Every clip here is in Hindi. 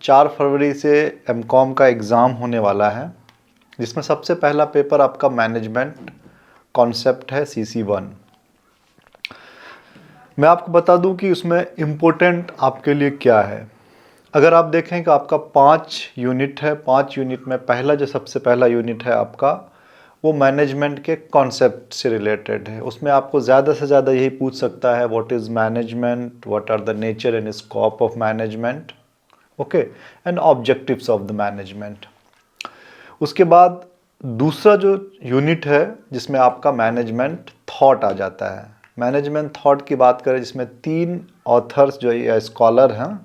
4 फरवरी से एमकॉम का एग्ज़ाम होने वाला है, जिसमें सबसे पहला पेपर आपका मैनेजमेंट कॉन्सेप्ट है CC1। मैं आपको बता दूं कि उसमें इम्पोर्टेंट आपके लिए क्या है। अगर आप देखें कि आपका 5 यूनिट है, 5 यूनिट में पहला जो सबसे पहला यूनिट है आपका, वो मैनेजमेंट के कॉन्सेप्ट से रिलेटेड है। उसमें आपको ज़्यादा से ज़्यादा यही पूछ सकता है, what is management, what are the nature and scope of management, okay, and objectives of the management. उसके बाद दूसरा जो यूनिट है जिसमें आपका मैनेजमेंट थॉट आ जाता है। मैनेजमेंट थॉट की बात करें जिसमें 3 ऑथर्स जो या स्कॉलर हैं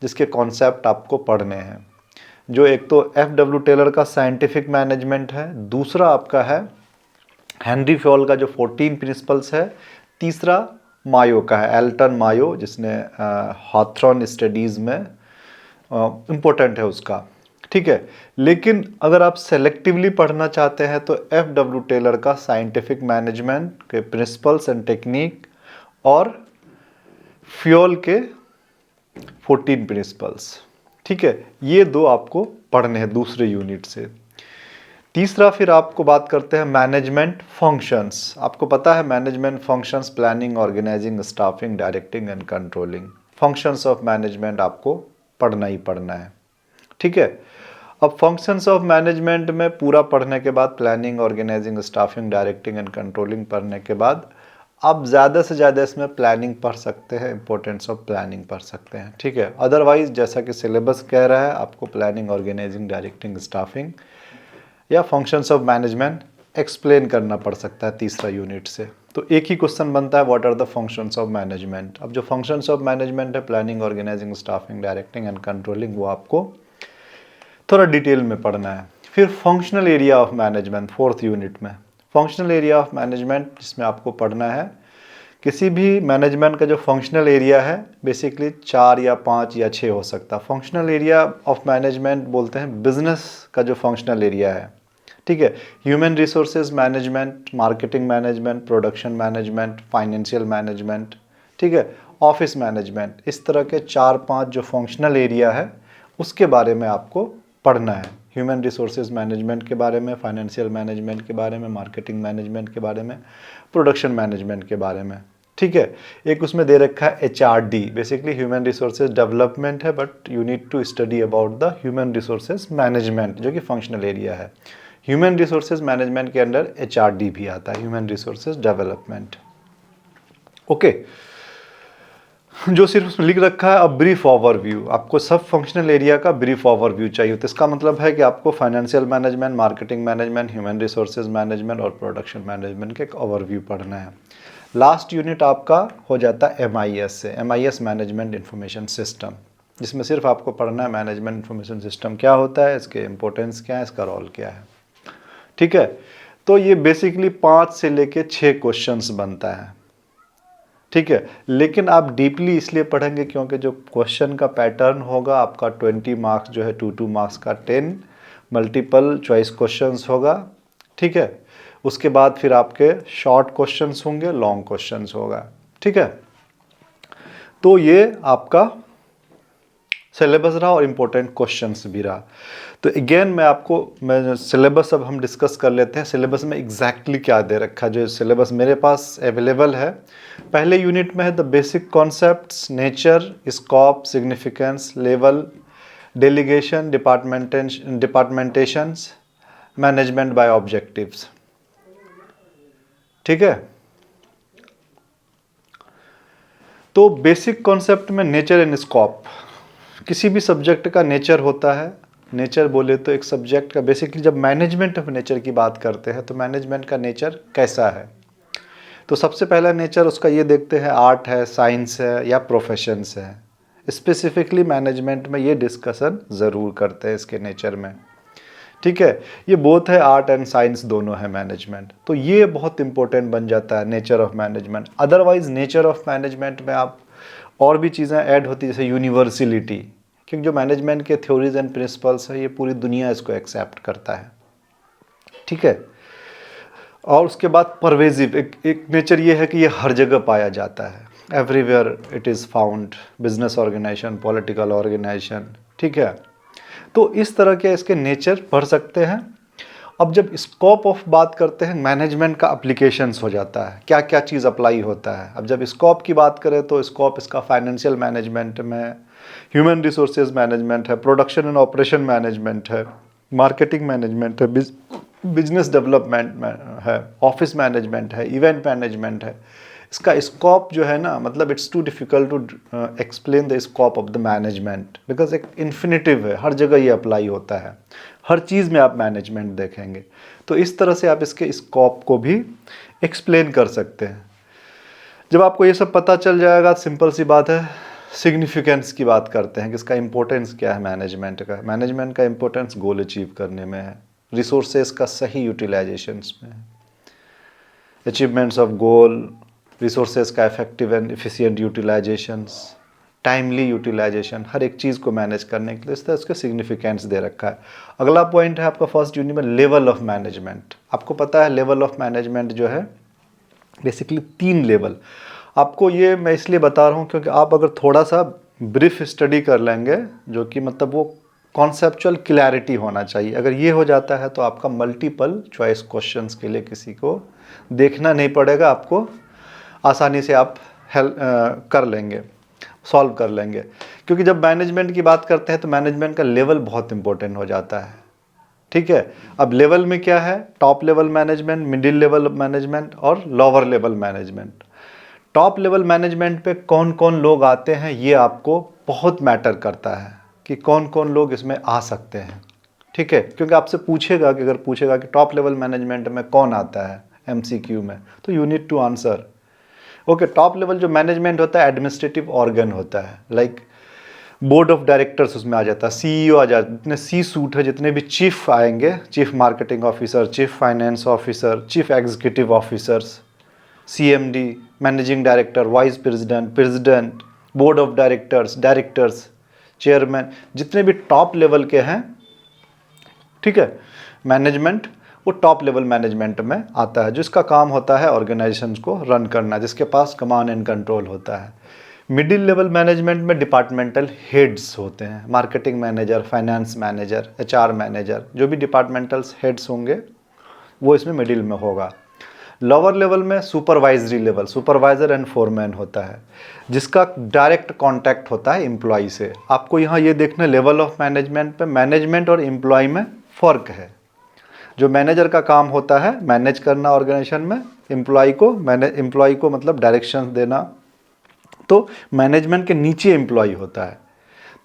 जिसके कॉन्सेप्ट आपको पढ़ने हैं। जो एक तो F.W. टेलर का साइंटिफिक मैनेजमेंट है, दूसरा आपका है हेनरी फयोल का जो 14 प्रिंसिपल्स है, तीसरा मायो का है, एल्टन मायो, जिसने हॉथरॉन स्टडीज़ में इम्पोर्टेंट है उसका, ठीक है। लेकिन अगर आप सेलेक्टिवली पढ़ना चाहते हैं तो F.W. टेलर का साइंटिफिक मैनेजमेंट के प्रिंसिपल्स एंड टेक्निक और फ्योल के 14 प्रिंसिपल्स, ठीक है, ये 2 आपको पढ़ने हैं दूसरे यूनिट से। तीसरा फिर आपको बात करते हैं मैनेजमेंट फंक्शंस। आपको पता है management functions planning, organising, staffing, directing and controlling. Functions of management आपको पढ़ना ही पढ़ना है, ठीक है। अब फंक्शंस ऑफ मैनेजमेंट में पूरा पढ़ने के बाद, planning, organising, staffing, directing and controlling पढ़ने के बाद आप ज़्यादा से ज़्यादा इसमें प्लानिंग पढ़ सकते हैं, इंपॉर्टेंस ऑफ प्लानिंग पढ़ सकते हैं, ठीक है। अदरवाइज जैसा कि सिलेबस कह रहा है, आपको प्लानिंग, ऑर्गेनाइजिंग, डायरेक्टिंग, स्टाफिंग या फंक्शंस ऑफ मैनेजमेंट एक्सप्लेन करना पड़ सकता है तीसरा यूनिट से। तो एक ही क्वेश्चन बनता है, what are the functions of management. अब जो फंक्शंस ऑफ मैनेजमेंट है, planning, organising, staffing, directing and controlling, वो आपको थोड़ा डिटेल में पढ़ना है। फिर functional area of management, 4th unit में फंक्शनल एरिया ऑफ मैनेजमेंट, जिसमें आपको पढ़ना है किसी भी मैनेजमेंट का जो फंक्शनल एरिया है, बेसिकली 4 या 5 या 6 हो सकता है। फंक्शनल एरिया ऑफ मैनेजमेंट बोलते हैं बिजनेस का जो फंक्शनल एरिया है, ठीक है। Human resources management, marketing management, production management, financial management, ठीक है, ऑफिस मैनेजमेंट, इस तरह के 4-5 जो फंक्शनल एरिया है उसके बारे में आपको पढ़ना है। ह्यूमन रिसोर्सेज मैनेजमेंट के बारे में, फाइनेंशियल मैनेजमेंट के बारे में, मार्केटिंग मैनेजमेंट के बारे में, प्रोडक्शन मैनेजमेंट के बारे में, ठीक है। एक उसमें दे रखा है HRD, basically human resources development है, but you need to study about the human resources management, जो कि फंक्शनल एरिया है। ह्यूमन रिसोर्सेज मैनेजमेंट के अंडर HRD भी आता है, ह्यूमन रिसोर्सेज डेवलपमेंट, ओके। जो सिर्फ उसमें लिख रखा है अ ब्रीफ ओवरव्यू, आपको सब फंक्शनल एरिया का ब्रीफ ओवरव्यू चाहिए। तो इसका मतलब है कि आपको financial management, marketing management, human resources management और प्रोडक्शन मैनेजमेंट का एक ओवरव्यू पढ़ना है। लास्ट यूनिट आपका हो जाता है MIS से, MIS मैनेजमेंट इंफॉर्मेशन सिस्टम, जिसमें सिर्फ आपको पढ़ना है मैनेजमेंट इंफॉर्मेशन सिस्टम क्या होता है, इसके इंपॉर्टेंस क्या है, इसका रोल क्या है, ठीक है। तो ये बेसिकली 5 से लेके 6 क्वेश्चंस बनता है, ठीक है। लेकिन आप डीपली इसलिए पढ़ेंगे क्योंकि जो क्वेश्चन का पैटर्न होगा आपका 20 मार्क्स जो है 2 मार्क्स का 10 मल्टीपल चॉइस क्वेश्चंस होगा, ठीक है। उसके बाद फिर आपके शॉर्ट क्वेश्चंस होंगे, लॉन्ग क्वेश्चंस होगा, ठीक है। तो ये आपका सिलेबस रहा और इम्पोर्टेंट क्वेश्चंस भी रहा। तो अगेन मैं सिलेबस अब हम डिस्कस कर लेते हैं। सिलेबस में एग्जैक्टली क्या दे रखा है, जो सिलेबस मेरे पास अवेलेबल है। पहले यूनिट में है the basic concepts, nature, scope, significance, level, delegation, departmentations, management by objectives, ठीक है। तो बेसिक कॉन्सेप्ट में नेचर एंड स्कोप, किसी भी सब्जेक्ट का नेचर होता है। नेचर बोले तो एक सब्जेक्ट का बेसिकली जब मैनेजमेंट ऑफ नेचर की बात करते हैं तो मैनेजमेंट का नेचर कैसा है, तो सबसे पहला नेचर उसका ये देखते हैं, आर्ट है, साइंस है या प्रोफेशंस है। स्पेसिफिकली मैनेजमेंट में ये डिस्कशन ज़रूर करते हैं इसके नेचर में, ठीक है। ये बोथ है, आर्ट एंड साइंस दोनों है मैनेजमेंट, तो ये बहुत इंपॉर्टेंट बन जाता है nature of management. Otherwise nature of management में आप और भी चीज़ें ऐड होती है, जैसे यूनिवर्सलिटी, क्योंकि जो मैनेजमेंट के थ्योरीज एंड प्रिंसिपल्स है ये पूरी दुनिया इसको एक्सेप्ट करता है, ठीक है। और उसके बाद परवेजिव, एक नेचर ये है कि ये हर जगह पाया जाता है, everywhere it is found, business organisation, political organisation, ठीक है। तो इस तरह के इसके नेचर पढ़ सकते हैं। अब जब स्कोप ऑफ बात करते हैं, मैनेजमेंट का एप्लीकेशंस हो जाता है, क्या क्या चीज़ अप्लाई होता है। अब जब स्कोप की बात करें तो स्कोप इसका फाइनेंशियल मैनेजमेंट में, ह्यूमन रिसोर्सेज मैनेजमेंट है, प्रोडक्शन एंड ऑपरेशन मैनेजमेंट है, मार्केटिंग मैनेजमेंट है, बिजनेस डेवलपमेंट है, ऑफिस मैनेजमेंट है, इवेंट मैनेजमेंट है। इसका स्कोप जो है ना, मतलब it's too difficult to explain the scope of the management, because एक इन्फिनिटिव है, हर जगह ये अप्लाई होता है, हर चीज़ में आप मैनेजमेंट देखेंगे। तो इस तरह से आप इसके स्कोप को भी एक्सप्लेन कर सकते हैं। जब आपको ये सब पता चल जाएगा, सिंपल सी बात है, सिग्निफिकेंस की बात करते हैं कि इसका इंपॉर्टेंस क्या है मैनेजमेंट का। मैनेजमेंट का इंपॉर्टेंस गोल अचीव करने में है, रिसोर्सेज का सही यूटिलाइजेशंस में है, अचीवमेंट्स ऑफ गोल, रिसोर्सेज का effective and efficient utilisations, timely utilisation, हर एक चीज़ को मैनेज करने के लिए इस तरह उसका सिग्निफिकेंस दे रखा है। अगला पॉइंट है आपका फर्स्ट यूनिट में लेवल ऑफ मैनेजमेंट। आपको पता है लेवल ऑफ मैनेजमेंट जो है बेसिकली 3 लेवल। आपको ये मैं इसलिए बता रहा हूँ क्योंकि आप अगर थोड़ा सा ब्रीफ स्टडी कर लेंगे, जो कि मतलब वो कॉन्सेप्चुअल क्लैरिटी होना चाहिए, अगर ये हो जाता है तो आपका मल्टीपल चॉइस क्वेश्चंस के लिए किसी को देखना नहीं पड़ेगा, आपको आसानी से आप कर लेंगे, सॉल्व कर लेंगे। क्योंकि जब मैनेजमेंट की बात करते हैं तो मैनेजमेंट का लेवल बहुत इंपॉर्टेंट हो जाता है, ठीक है। अब लेवल में क्या है, top level management, middle level management और lower level management. Top level management पे कौन कौन लोग आते हैं ये आपको बहुत मैटर करता है कि कौन कौन लोग इसमें आ सकते हैं, ठीक है। क्योंकि आपसे पूछेगा कि अगर पूछेगा कि टॉप लेवल मैनेजमेंट में कौन आता है MCQ में, तो you need to answer. Okay, top level जो मैनेजमेंट होता है एडमिनिस्ट्रेटिव ऑर्गन होता है, लाइक बोर्ड ऑफ डायरेक्टर्स उसमें आ जाता है, CEO आ जाता है, जितने C सूट है, जितने भी चीफ आएंगे, chief marketing officer, chief finance officer, chief executive officers, CMD, managing director, vice president, president, board of directors, directors, chairman, जितने भी टॉप लेवल के हैं, ठीक है, मैनेजमेंट, वो टॉप लेवल मैनेजमेंट में आता है, जिसका काम होता है ऑर्गेनाइजेशंस को रन करना, जिसके पास कमांड एंड कंट्रोल होता है। मिडिल लेवल मैनेजमेंट में डिपार्टमेंटल हेड्स होते हैं, marketing manager, finance manager, HR manager, जो भी डिपार्टमेंटल हेड्स होंगे वो इसमें मिडिल में होगा। लोअर लेवल में supervisory level, supervisor and foreman होता है, जिसका डायरेक्ट कांटेक्ट होता है एम्प्लॉय से। आपको यहाँ ये देखना, लेवल ऑफ मैनेजमेंट पे मैनेजमेंट और एम्प्लॉय में फ़र्क है। जो मैनेजर का काम होता है मैनेज करना ऑर्गेनाइजेशन में, एम्प्लॉय को मतलब डायरेक्शन देना, तो मैनेजमेंट के नीचे एम्प्लॉय होता है।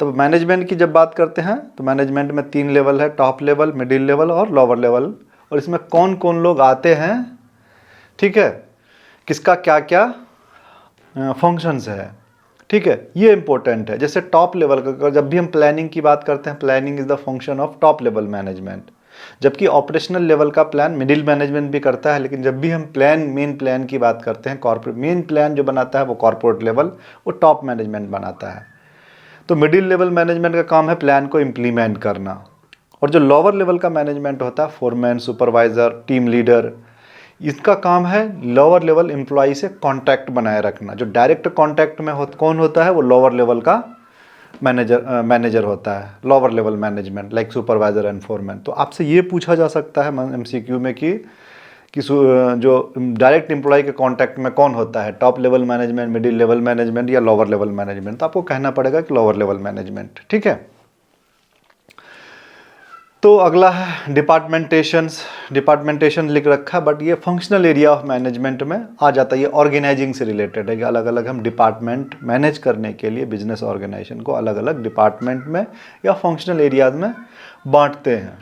तो मैनेजमेंट की जब बात करते हैं तो मैनेजमेंट में 3 लेवल है, टॉप लेवल, मिडिल लेवल और लोअर लेवल। और इसमें कौन कौन लोग आते हैं, ठीक है, किसका क्या क्या फंक्शंस है, ठीक है, ये इंपॉर्टेंट है। जैसे टॉप लेवल का जब भी हम प्लानिंग की बात करते हैं, planning is the function of top level management, जबकि ऑपरेशनल लेवल का प्लान मिडिल मैनेजमेंट भी करता है। लेकिन जब भी हम मेन प्लान की बात करते हैं, कॉर्पोरेट मेन प्लान जो बनाता है वो कॉर्पोरेट लेवल, वो टॉप मैनेजमेंट बनाता है। तो मिडिल लेवल मैनेजमेंट का काम है प्लान को इम्प्लीमेंट करना। और जो लोअर लेवल का मैनेजमेंट होता है, फोरमैन, सुपरवाइज़र, टीम लीडर, इसका काम है लोअर लेवल एम्प्लॉय से कांटेक्ट बनाए रखना। जो डायरेक्ट कांटेक्ट में कौन होता है, वो लोअर लेवल का मैनेजर होता है, lower level management, like supervisor and foreman. तो आपसे ये पूछा जा सकता है MCQ में कि जो डायरेक्ट एम्प्लॉय के कांटेक्ट में कौन होता है, top level management, middle level management या लोअर लेवल मैनेजमेंट। तो आपको कहना पड़ेगा कि लोअर लेवल मैनेजमेंट, ठीक है। तो अगला है डिपार्टमेंटेशन लिख रखा है, बट ये फंक्शनल एरिया ऑफ मैनेजमेंट में आ जाता है। ये ऑर्गेनाइजिंग से रिलेटेड है कि अलग अलग हम डिपार्टमेंट मैनेज करने के लिए बिजनेस ऑर्गेनाइजेशन को अलग अलग डिपार्टमेंट में या फंक्शनल एरियाज में बांटते हैं,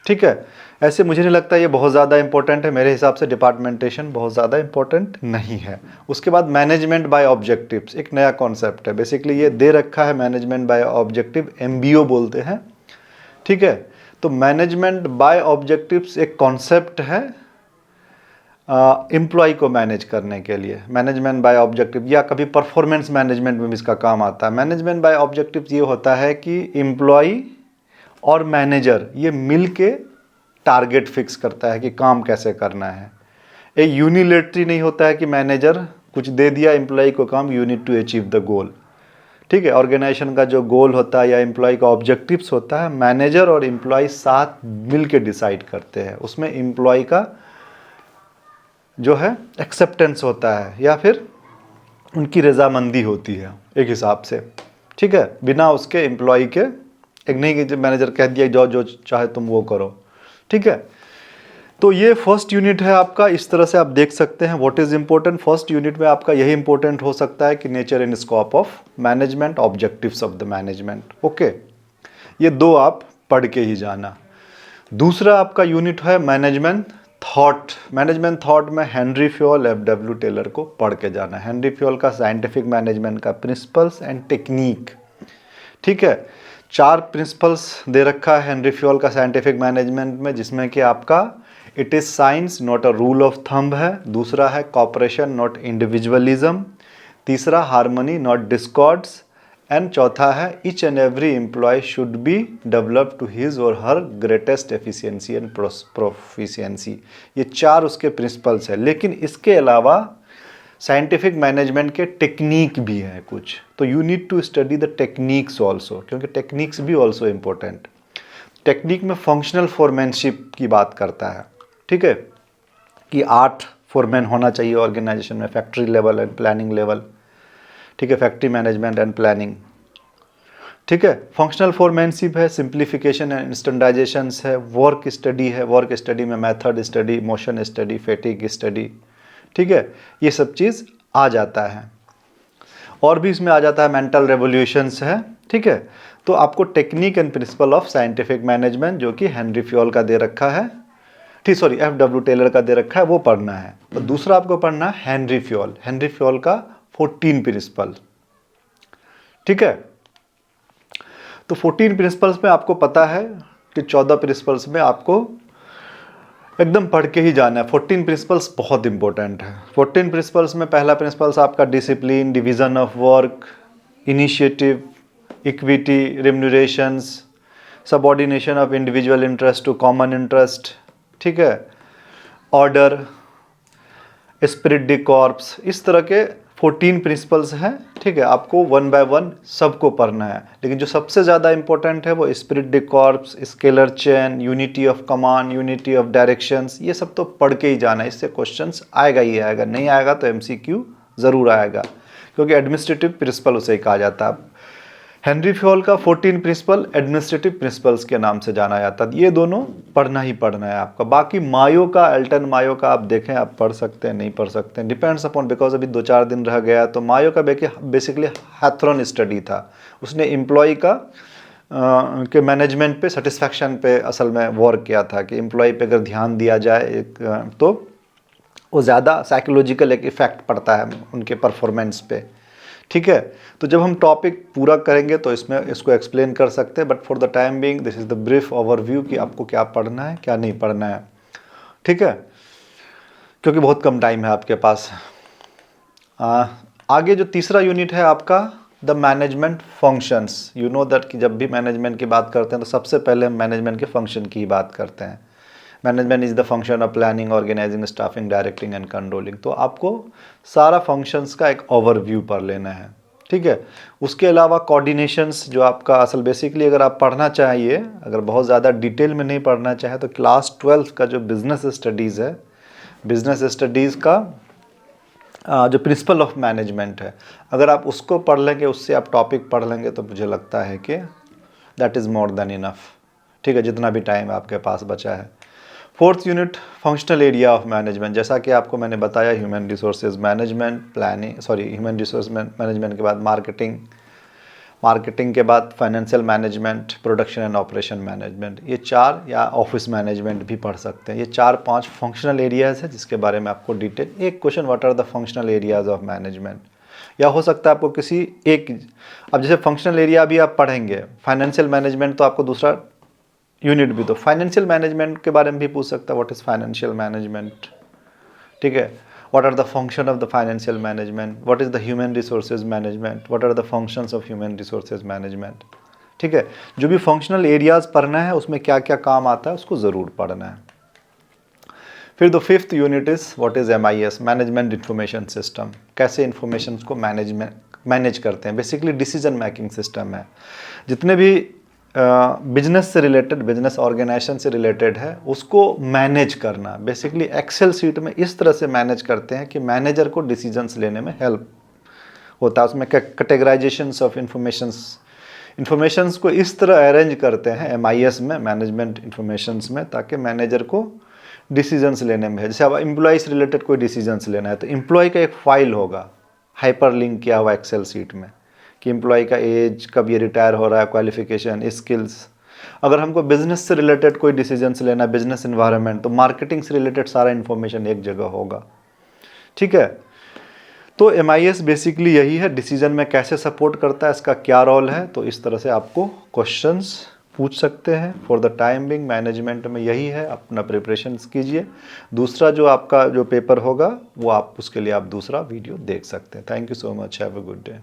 ठीक है। ऐसे मुझे नहीं लगता ये बहुत ज़्यादा इंपॉर्टेंट है, मेरे हिसाब से डिपार्टमेंटेशन बहुत ज़्यादा इंपॉर्टेंट नहीं है। उसके बाद मैनेजमेंट बाय ऑब्जेक्टिव्स एक नया कॉन्सेप्ट है, बेसिकली ये दे रखा है मैनेजमेंट बाय ऑब्जेक्टिव, MBO बोलते हैं, ठीक है। तो मैनेजमेंट बाय ऑब्जेक्टिव्स एक कॉन्सेप्ट है एम्प्लॉय को मैनेज करने के लिए। मैनेजमेंट बाय ऑब्जेक्टिव या कभी परफॉर्मेंस मैनेजमेंट में भी इसका काम आता है। मैनेजमेंट बाय ऑब्जेक्टिव्स ये होता है कि एम्प्लॉय और मैनेजर ये मिल के टारगेट फिक्स करता है कि काम कैसे करना है। एक यूनिलेटरी नहीं होता है कि मैनेजर कुछ दे दिया एम्प्लॉय को काम, you need to achieve the goal, ठीक है। ऑर्गेनाइजेशन का जो गोल होता है या एम्प्लॉय का ऑब्जेक्टिव्स होता है, मैनेजर और एम्प्लॉय साथ मिल के डिसाइड करते हैं। उसमें एम्प्लॉय का जो है एक्सेप्टेंस होता है या फिर उनकी रजामंदी होती है एक हिसाब से, ठीक है। बिना उसके एम्प्लॉय के, एक नहीं कि मैनेजर कह दिया जो जो चाहे तुम वो करो, ठीक है। तो ये फर्स्ट यूनिट है आपका। इस तरह से आप देख सकते हैं what is important. First unit में आपका यही इंपॉर्टेंट हो सकता है कि nature and scope of management, objectives of the management, okay. ये दो आप पढ़ के ही जाना। दूसरा आपका यूनिट है मैनेजमेंट थॉट। मैनेजमेंट थॉट में हेनरी फ्योल, एफ.डब्ल्यू. टेलर को पढ़ के जाना। हेनरी फ्योल का साइंटिफिक मैनेजमेंट का प्रिंसिपल्स एंड टेक्निक, ठीक है। 4 प्रिंसिपल्स दे रखा है हेनरी फ्योल का साइंटिफिक मैनेजमेंट में, जिसमें कि आपका it is science not a rule of thumb है। दूसरा है कॉपरेशन नॉट इंडिविजुअलिज्म। तीसरा हार्मनी नॉट डिस्कॉर्ड्स। एंड चौथा है each and every employ should be develop to his और हर ग्रेटेस्ट एफिशिएंसी एंड प्रोफिशिएंसी। ये 4 उसके प्रिंसिपल्स है। लेकिन इसके अलावा साइंटिफिक मैनेजमेंट के टेक्निक भी हैं कुछ, तो you need to study the techniques also, क्योंकि टेक्निक्स भी ऑल्सो इम्पोर्टेंट। टेक्निक में फंक्शनल फोरमैनशिप की बात करता है, ठीक है, कि 8 फोरमैन होना चाहिए ऑर्गेनाइजेशन में, factory level and planning level, ठीक है, फैक्ट्री मैनेजमेंट एंड प्लानिंग, ठीक है। फंक्शनल फोरमैनशिप है, सिंप्लीफिकेशन एंड स्टैंडर्डाइजेशन है, वर्क स्टडी है, वर्क स्टडी में method study, motion study, fatigue study, ठीक है, ये सब चीज़ आ जाता है। और भी इसमें आ जाता है मेंटल रेवोल्यूशंस है, ठीक है। तो आपको technique and principle of scientific management जो कि हेनरी फ्योल का दे रखा है, ठीक, सॉरी एफ.डब्ल्यू. टेलर का दे रखा है, वो पढ़ना है। और दूसरा आपको पढ़ना है हेनरी फ्योल, हेनरी फ्योल का 14 प्रिंसिपल, ठीक है। तो 14 प्रिंसिपल्स में आपको पता है कि 14 प्रिंसिपल्स में आपको एकदम पढ़ के ही जाना है। 14 प्रिंसिपल्स बहुत इंपॉर्टेंट है। 14 प्रिंसिपल्स में पहला प्रिंसिपल्स आपका discipline, division of work, initiative, equity, remunerations, subordination of individual interest to common interest, ठीक है, ऑर्डर, स्पिरिट डी कॉर्प्स, इस तरह के 14 प्रिंसिपल्स हैं, ठीक है। आपको 1 बाय 1 सबको पढ़ना है, लेकिन जो सबसे ज़्यादा इंपॉर्टेंट है वो spirit D corps, scalar chain, unity of command, unity of directions, ये सब तो पढ़ के ही जाना है। इससे क्वेश्चंस आएगा ही आएगा, नहीं आएगा तो MCQ ज़रूर आएगा, क्योंकि एडमिनिस्ट्रेटिव प्रिंसिपल उसे ही कहा जाता है। हेनरी फ्योल का 14 प्रिंसिपल एडमिनिस्ट्रेटिव प्रिंसिपल्स के नाम से जाना जाता है। ये दोनों पढ़ना ही पढ़ना है आपका। बाकी मायो का, एल्टन मायो का आप देखें, आप पढ़ सकते हैं, नहीं पढ़ सकते हैं, डिपेंड्स अपॉन, बिकॉज अभी 2-4 दिन रह गया। तो मायो का बेसिकली हैथरॉन स्टडी था। उसने एम्प्लॉय का के मैनेजमेंट पे, सेटिस्फैक्शन पे असल में वर्क किया था, कि एम्प्लॉय पे अगर ध्यान दिया जाए तो वो ज़्यादा साइकोलॉजिकल एक इफ़ेक्ट पड़ता है उनके परफॉर्मेंस पे, ठीक है। तो जब हम टॉपिक पूरा करेंगे तो इसमें इसको एक्सप्लेन कर सकते हैं, but for the time being this is the brief overview कि आपको क्या पढ़ना है क्या नहीं पढ़ना है, ठीक है, क्योंकि बहुत कम टाइम है आपके पास। आगे जो तीसरा यूनिट है आपका the management functions. You know that कि जब भी मैनेजमेंट की बात करते हैं तो सबसे पहले हम मैनेजमेंट के फंक्शन की ही बात करते हैं। Management is the function of planning, organising, staffing, directing and controlling. तो आपको सारा फंक्शंस का एक ओवरव्यू पढ़ लेना है, ठीक है। उसके अलावा कोऑर्डिनेशंस जो आपका असल बेसिकली अगर आप पढ़ना चाहिए, अगर बहुत ज़्यादा डिटेल में नहीं पढ़ना चाहे तो क्लास 12 का जो बिज़नेस स्टडीज़ है, बिज़नेस स्टडीज़ का जो प्रिंसिपल ऑफ मैनेजमेंट है, अगर आप उसको पढ़ लेंगे, उससे आप टॉपिक पढ़ लेंगे, तो मुझे लगता है कि that is more than enough, ठीक है, जितना भी टाइम आपके पास बचा है। 4th unit functional area of management. जैसा कि आपको मैंने बताया, human resources management, human resource management के बाद मार्केटिंग, मार्केटिंग के बाद financial management, production and operation management, ये 4, या ऑफिस मैनेजमेंट भी पढ़ सकते हैं। ये 4-5 फंक्शनल एरियाज़ है जिसके बारे में आपको डिटेल, एक question what are the functional areas of management, या हो सकता है आपको किसी एक, अब जैसे फंक्शनल एरिया भी आप पढ़ेंगे, फाइनेंशियल मैनेजमेंट तो आपको दूसरा यूनिट भी, तो फाइनेंशियल मैनेजमेंट के बारे में भी पूछ सकता है, व्हाट इज़ फाइनेंशियल मैनेजमेंट, ठीक है, what are the function of the financial management, what is the human resources management, what are the functions of human resources management, ठीक है। जो भी फंक्शनल एरियाज पढ़ना है उसमें क्या क्या काम आता है उसको ज़रूर पढ़ना है। फिर the 5th unit is what is MIS, management information system. कैसे इंफॉर्मेशन को मैनेज करते हैं। बेसिकली डिसीजन मेकिंग सिस्टम है। जितने भी बिजनेस से रिलेटेड, बिजनेस ऑर्गेनाइजेशन से रिलेटेड है, उसको मैनेज करना। बेसिकली एक्सेल सीट में इस तरह से मैनेज करते हैं कि मैनेजर को डिसीजंस लेने में हेल्प होता है। उसमें कैटेगराइजेशंस ऑफ इंफॉर्मेशंस को इस तरह अरेंज करते हैं MIS में, मैनेजमेंट इंफॉर्मेशंस में, ताकि मैनेजर को डिसीजंस लेने में है। जैसे अब एम्प्लॉय से रिलेटेड कोई डिसीजंस लेना है तो एम्प्लॉय का एक फाइल होगा हाइपर लिंक किया हुआ एक्सेल सीट में कि एम्प्लॉय का एज, कब ये रिटायर हो रहा है, क्वालिफिकेशन, स्किल्स। अगर हमको बिजनेस से रिलेटेड कोई डिसीजंस लेना है, बिजनेस एनवायरनमेंट, तो मार्केटिंग से रिलेटेड सारा इन्फॉर्मेशन एक जगह होगा। ठीक है, तो MIS बेसिकली यही है, डिसीजन में कैसे सपोर्ट करता है, इसका क्या रोल है। तो इस तरह से आपको क्वेश्चंस पूछ सकते हैं। For the time being management में यही है, अपना प्रिपरेशंस कीजिए। दूसरा जो आपका जो पेपर होगा वो आप उसके लिए आप दूसरा वीडियो देख सकते हैं। Thank you so much, have a good day.